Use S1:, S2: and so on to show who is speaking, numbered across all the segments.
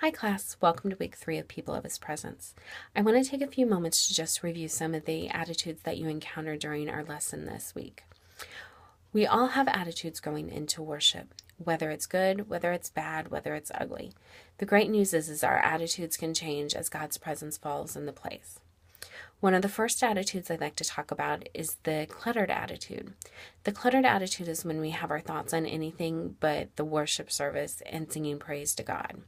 S1: Hi class, welcome to week 3 of People of His Presence. I want to take a few moments to just review some of the attitudes that you encountered during our lesson this week. We all have attitudes going into worship, whether it's good, whether it's bad, whether it's ugly. The great news is our attitudes can change as God's presence falls into place. One of the first attitudes I'd like to talk about is the cluttered attitude. The cluttered attitude is when we have our thoughts on anything but the worship service and singing praise to God.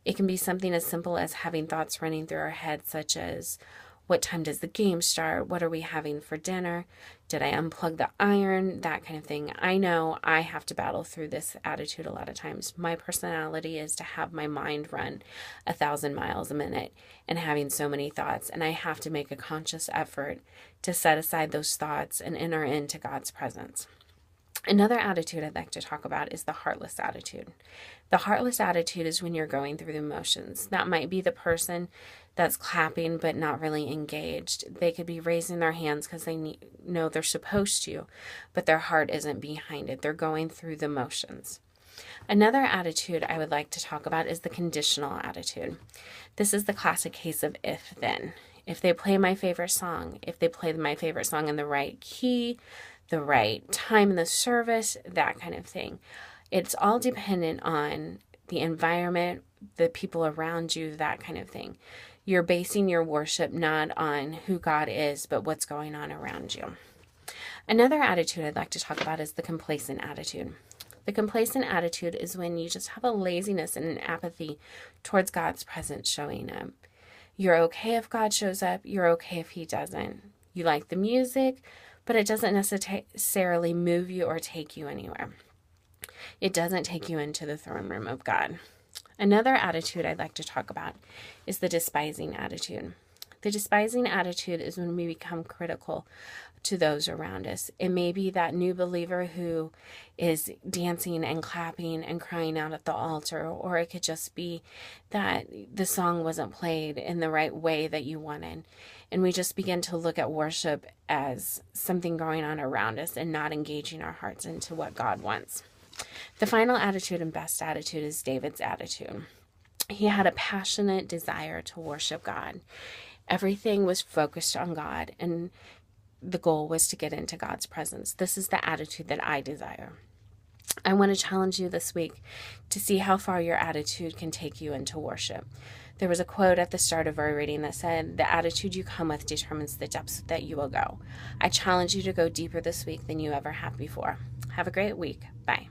S1: It can be something as simple as having thoughts running through our head, such as, what time does the game start? What are we having for dinner? Did I unplug the iron? That kind of thing. I know I have to battle through this attitude a lot of times. My personality is to have my mind run 1,000 miles a minute and having so many thoughts. And I have to make a conscious effort to set aside those thoughts and enter into God's presence. Another attitude I'd like to talk about is the heartless attitude. The heartless attitude is when you're going through the motions. That might be the person that's clapping but not really engaged. They could be raising their hands because they know they're supposed to, but their heart isn't behind it. They're going through the motions. Another attitude I would like to talk about is the conditional attitude. This is the classic case of if-then. If they play my favorite song, if they play my favorite song in the right key, the right time in the service, that kind of thing. It's all dependent on the environment, the people around you, that kind of thing. You're basing your worship not on who God is, but what's going on around you. Another attitude I'd like to talk about is the complacent attitude. The complacent attitude is when you just have a laziness and an apathy towards God's presence showing up. You're okay if God shows up. You're okay if he doesn't. You like the music, but it doesn't necessarily move you or take you anywhere. It doesn't take you into the throne room of God. Another attitude I'd like to talk about is the despising attitude. The despising attitude is when we become critical to those around us. It may be that new believer who is dancing and clapping and crying out at the altar, or it could just be that the song wasn't played in the right way that you wanted. And we just begin to look at worship as something going on around us and not engaging our hearts into what God wants. The final attitude and best attitude is David's attitude. He had a passionate desire to worship God. Everything was focused on God, and the goal was to get into God's presence. This is the attitude that I desire. I want to challenge you this week to see how far your attitude can take you into worship. There was a quote at the start of our reading that said, "The attitude you come with determines the depths that you will go." I challenge you to go deeper this week than you ever have before. Have a great week. Bye.